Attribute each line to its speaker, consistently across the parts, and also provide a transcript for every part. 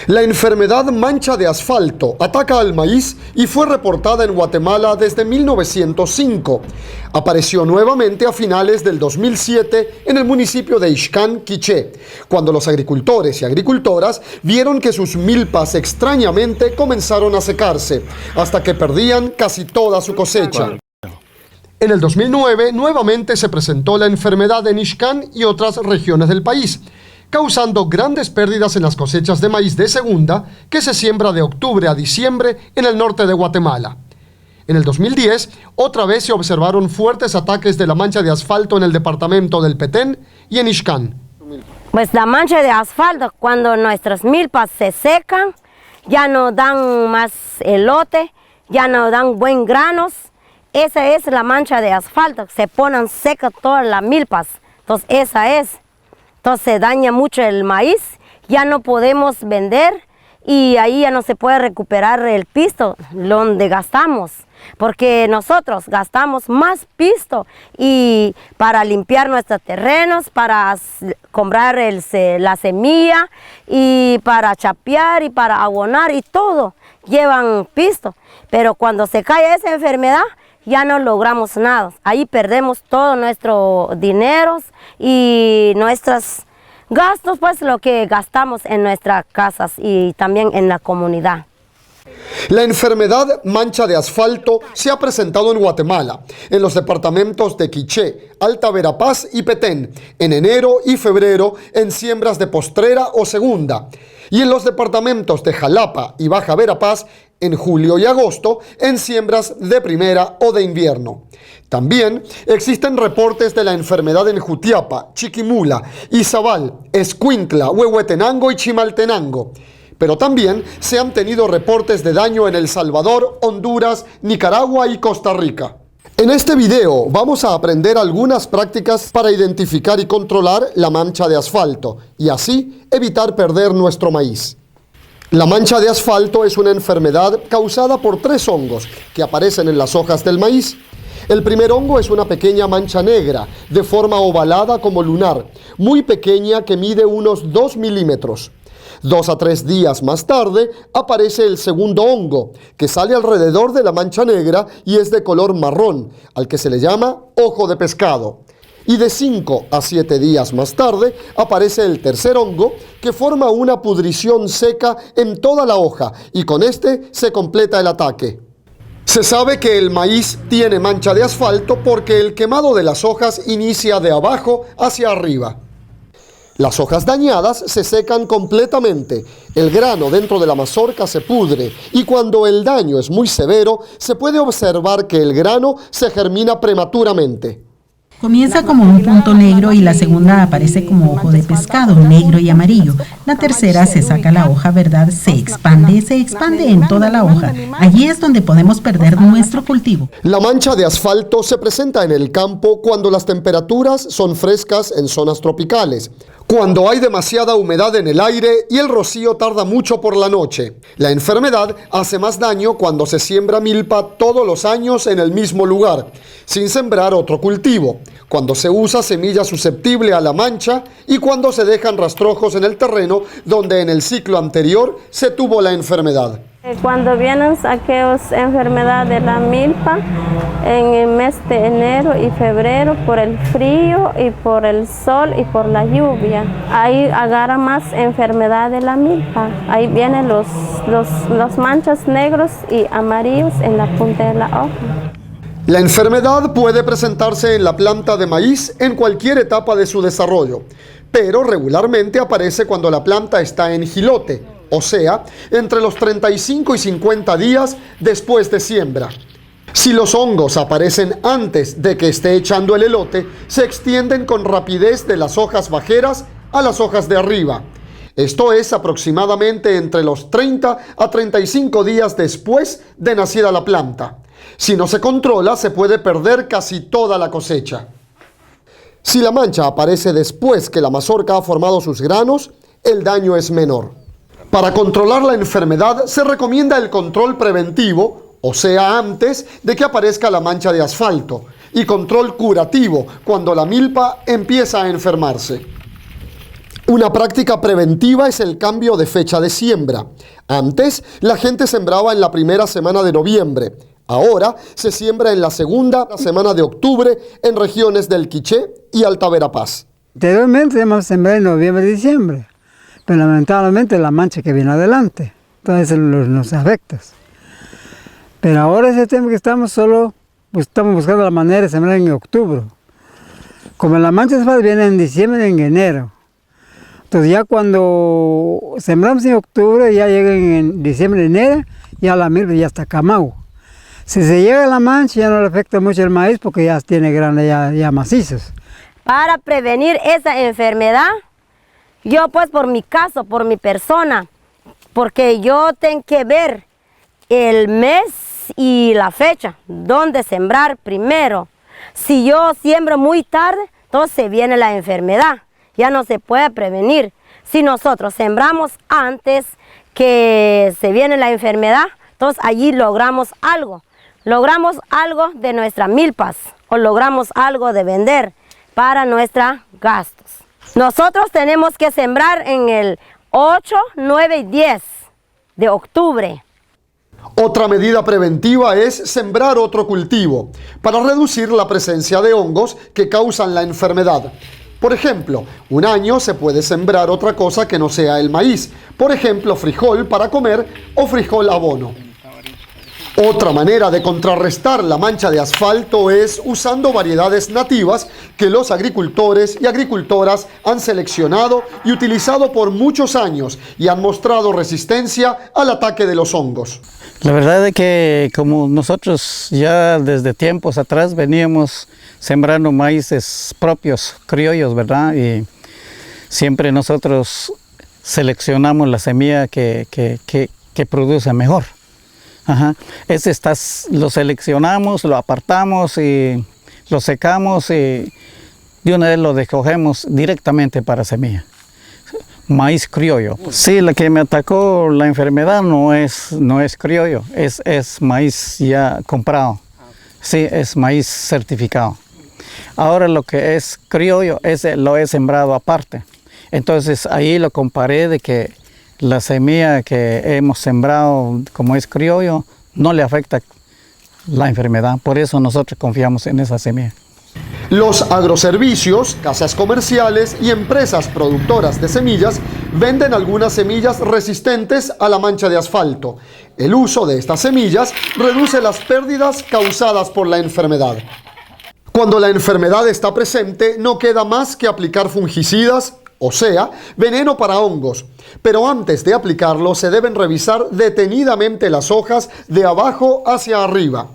Speaker 1: La enfermedad mancha de asfalto ataca al maíz y fue reportada en Guatemala desde 1905. Apareció nuevamente a finales del 2007 en el municipio de Ixcán, Quiché, cuando los agricultores y agricultoras vieron que sus milpas extrañamente comenzaron a secarse, hasta que perdían casi toda su cosecha. En el 2009 nuevamente se presentó la enfermedad en Ixcán y otras regiones del país, causando grandes pérdidas en las cosechas de maíz de segunda que se siembra de octubre a diciembre en el norte de Guatemala. En el 2010, otra vez se observaron fuertes ataques de la mancha de asfalto en el departamento del Petén y en Ixcán.
Speaker 2: Pues la mancha de asfalto, cuando nuestras milpas se secan, ya no dan más elote, ya no dan buen granos. Esa es la mancha de asfalto, se ponen secas todas las milpas. Entonces esa es. Entonces se daña mucho el maíz, ya no podemos vender y ahí ya no se puede recuperar el pisto donde gastamos, porque nosotros gastamos más pisto y para limpiar nuestros terrenos, para comprar la semilla y para chapear y para abonar y todo llevan pisto. Pero cuando se cae esa enfermedad, ya no logramos nada. Ahí perdemos todo nuestro dinero y nuestros gastos, pues lo que gastamos en nuestras casas y también en la comunidad.
Speaker 1: La enfermedad mancha de asfalto se ha presentado en Guatemala, en los departamentos de Quiché, Alta Verapaz y Petén, en enero y febrero en siembras de postrera o segunda, y en los departamentos de Jalapa y Baja Verapaz en julio y agosto en siembras de primera o de invierno. También existen reportes de la enfermedad en Jutiapa, Chiquimula, Izabal, Escuintla, Huehuetenango y Chimaltenango. Pero también se han tenido reportes de daño en El Salvador, Honduras, Nicaragua y Costa Rica. En este video vamos a aprender algunas prácticas para identificar y controlar la mancha de asfalto y así evitar perder nuestro maíz. La mancha de asfalto es una enfermedad causada por 3 hongos que aparecen en las hojas del maíz. El primer hongo es una pequeña mancha negra, de forma ovalada como lunar, muy pequeña que mide unos 2 milímetros. 2 a 3 días más tarde aparece el segundo hongo, que sale alrededor de la mancha negra y es de color marrón, al que se le llama ojo de pescado. Y de 5 a 7 días más tarde aparece el tercer hongo, que forma una pudrición seca en toda la hoja y con este se completa el ataque. Se sabe que el maíz tiene mancha de asfalto porque el quemado de las hojas inicia de abajo hacia arriba. Las hojas dañadas se secan completamente, el grano dentro de la mazorca se pudre y cuando el daño es muy severo se puede observar que el grano se germina prematuramente.
Speaker 3: Comienza como un punto negro y la segunda aparece como ojo de pescado, negro y amarillo. La tercera se saca la hoja, ¿verdad? Se expande en toda la hoja. Allí es donde podemos perder nuestro cultivo.
Speaker 1: La mancha de asfalto se presenta en el campo cuando las temperaturas son frescas en zonas tropicales, cuando hay demasiada humedad en el aire y el rocío tarda mucho por la noche. La enfermedad hace más daño cuando se siembra milpa todos los años en el mismo lugar, sin sembrar otro cultivo, cuando se usa semilla susceptible a la mancha y cuando se dejan rastrojos en el terreno donde en el ciclo anterior se tuvo la enfermedad.
Speaker 4: Cuando vienen aquellas enfermedades de la milpa, en el mes de enero y febrero, por el frío y por el sol y por la lluvia, ahí agarra más enfermedad de la milpa. Ahí vienen los manchas negros y amarillos en la punta de la hoja.
Speaker 1: La enfermedad puede presentarse en la planta de maíz en cualquier etapa de su desarrollo, pero regularmente aparece cuando la planta está en jilote, o sea, entre los 35 y 50 días después de siembra. Si los hongos aparecen antes de que esté echando el elote, se extienden con rapidez de las hojas bajeras a las hojas de arriba. Esto es aproximadamente entre los 30 a 35 días después de nacida la planta. Si no se controla, se puede perder casi toda la cosecha. Si la mancha aparece después que la mazorca ha formado sus granos, el daño es menor. Para controlar la enfermedad se recomienda el control preventivo, o sea, antes de que aparezca la mancha de asfalto, y control curativo, cuando la milpa empieza a enfermarse. Una práctica preventiva es el cambio de fecha de siembra. Antes, la gente sembraba en la primera semana de noviembre. Ahora se siembra en la segunda semana de octubre en regiones del Quiché y Alta Verapaz.
Speaker 5: Anteriormente íbamos a sembrar en noviembre y diciembre, pero lamentablemente la mancha que viene adelante, entonces nos afecta. Pero ahora ese tiempo que estamos estamos buscando la manera de sembrar en octubre. Como la mancha de asfalto viene en diciembre y en enero. Entonces ya cuando sembramos en octubre, ya llega en diciembre, enero, ya la milpa ya está camado. Si se llega a la mancha ya no le afecta mucho el maíz porque ya tiene granos ya macizos.
Speaker 2: Para prevenir esa enfermedad, yo pues por mi caso, por mi persona, porque yo tengo que ver el mes y la fecha, dónde sembrar primero. Si yo siembro muy tarde, entonces viene la enfermedad, ya no se puede prevenir. Si nosotros sembramos antes que se viene la enfermedad, entonces allí logramos algo de nuestras milpas o logramos algo de vender para nuestros gastos. Nosotros tenemos que sembrar en el 8, 9 y 10 de octubre.
Speaker 1: Otra medida preventiva es sembrar otro cultivo para reducir la presencia de hongos que causan la enfermedad. Por ejemplo, un año se puede sembrar otra cosa que no sea el maíz, por ejemplo, frijol para comer o frijol abono. Otra manera de contrarrestar la mancha de asfalto es usando variedades nativas que los agricultores y agricultoras han seleccionado y utilizado por muchos años y han mostrado resistencia al ataque de los hongos.
Speaker 6: La verdad es que como nosotros ya desde tiempos atrás veníamos sembrando maíces propios, criollos, ¿verdad? Y siempre nosotros seleccionamos la semilla que produce mejor. Ajá. Lo seleccionamos, lo apartamos y lo secamos y de una vez lo escogemos directamente para semilla. Maíz criollo. Sí, la que me atacó la enfermedad no es criollo, es maíz ya comprado. Sí, es maíz certificado. Ahora lo que es criollo, lo he sembrado aparte. Entonces ahí lo comparé de que la semilla que hemos sembrado, como es criollo, no le afecta la enfermedad. Por eso nosotros confiamos en esa semilla.
Speaker 1: Los agroservicios, casas comerciales y empresas productoras de semillas venden algunas semillas resistentes a la mancha de asfalto. El uso de estas semillas reduce las pérdidas causadas por la enfermedad. Cuando la enfermedad está presente, no queda más que aplicar fungicidas, o sea, veneno para hongos. Pero antes de aplicarlo se deben revisar detenidamente las hojas de abajo hacia arriba.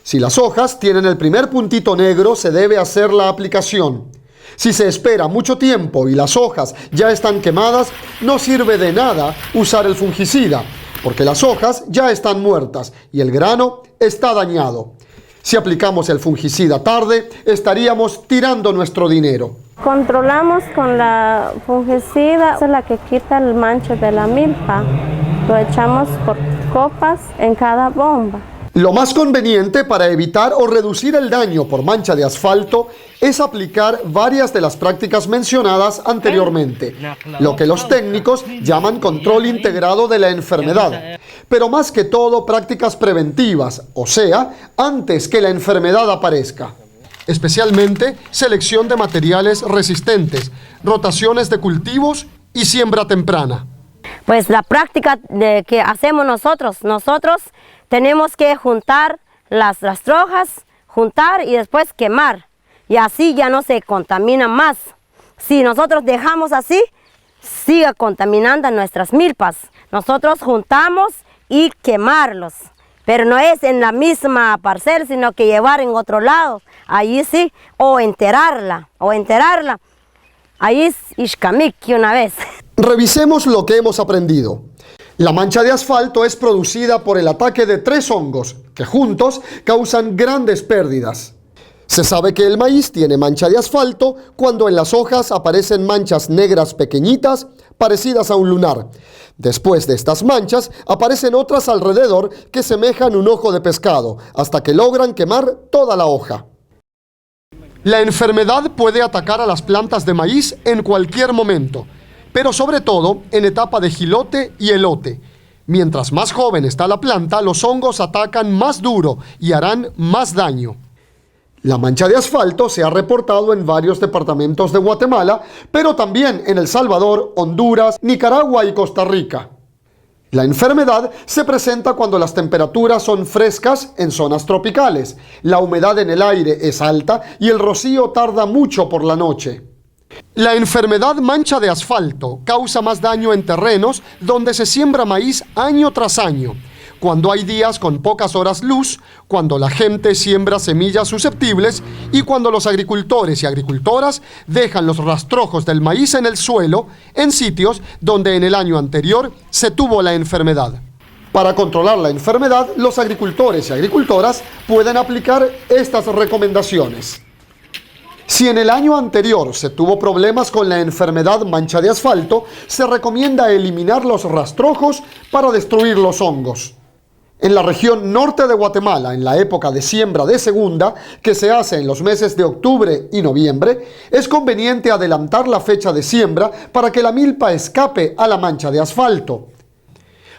Speaker 1: Si las hojas tienen el primer puntito negro, se debe hacer la aplicación. Si se espera mucho tiempo y las hojas ya están quemadas, no sirve de nada usar el fungicida, porque las hojas ya están muertas y el grano está dañado. Si aplicamos el fungicida tarde, estaríamos tirando nuestro dinero.
Speaker 4: Controlamos con la fungicida, es la que quita el mancho de la milpa. Lo echamos por copas en cada bomba.
Speaker 1: Lo más conveniente para evitar o reducir el daño por mancha de asfalto es aplicar varias de las prácticas mencionadas anteriormente, lo que los técnicos llaman control integrado de la enfermedad, pero más que todo prácticas preventivas, o sea, antes que la enfermedad aparezca. Especialmente selección de materiales resistentes, rotaciones de cultivos y siembra temprana.
Speaker 2: Pues la práctica que hacemos nosotros tenemos que juntar las hojas, juntar y después quemar. Y así ya no se contamina más. Si nosotros dejamos así, sigue contaminando nuestras milpas. Nosotros juntamos y quemarlos. Pero no es en la misma parcela, sino que llevar en otro lado. Allí sí, o enterrarla. Ahí es ishkamiki una vez.
Speaker 1: Revisemos lo que hemos aprendido. La mancha de asfalto es producida por el ataque de 3 hongos, que juntos causan grandes pérdidas. Se sabe que el maíz tiene mancha de asfalto cuando en las hojas aparecen manchas negras pequeñitas, parecidas a un lunar. Después de estas manchas, aparecen otras alrededor que semejan un ojo de pescado, hasta que logran quemar toda la hoja. La enfermedad puede atacar a las plantas de maíz en cualquier momento. pero sobre todo en etapa de jilote y elote. Mientras más joven está la planta, los hongos atacan más duro y harán más daño. La mancha de asfalto se ha reportado en varios departamentos de Guatemala, pero también en El Salvador, Honduras, Nicaragua y Costa Rica. La enfermedad se presenta cuando las temperaturas son frescas en zonas tropicales, la humedad en el aire es alta y el rocío tarda mucho por la noche. La enfermedad mancha de asfalto causa más daño en terrenos donde se siembra maíz año tras año, cuando hay días con pocas horas luz, cuando la gente siembra semillas susceptibles y cuando los agricultores y agricultoras dejan los rastrojos del maíz en el suelo en sitios donde en el año anterior se tuvo la enfermedad. Para controlar la enfermedad, los agricultores y agricultoras pueden aplicar estas recomendaciones. Si en el año anterior se tuvo problemas con la enfermedad mancha de asfalto, se recomienda eliminar los rastrojos para destruir los hongos. En la región norte de Guatemala, en la época de siembra de segunda, que se hace en los meses de octubre y noviembre, es conveniente adelantar la fecha de siembra para que la milpa escape a la mancha de asfalto.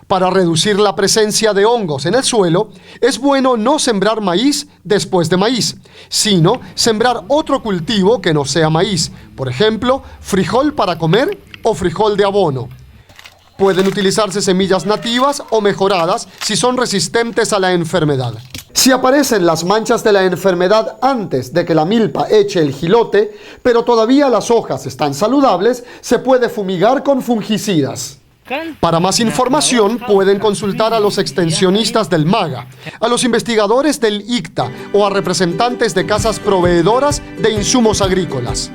Speaker 1: Para reducir la presencia de hongos en el suelo, es bueno no sembrar maíz después de maíz, sino sembrar otro cultivo que no sea maíz, por ejemplo, frijol para comer o frijol de abono. Pueden utilizarse semillas nativas o mejoradas si son resistentes a la enfermedad. Si aparecen las manchas de la enfermedad antes de que la milpa eche el jilote, pero todavía las hojas están saludables, se puede fumigar con fungicidas. Para más información pueden consultar a los extensionistas del MAGA, a los investigadores del ICTA o a representantes de casas proveedoras de insumos agrícolas.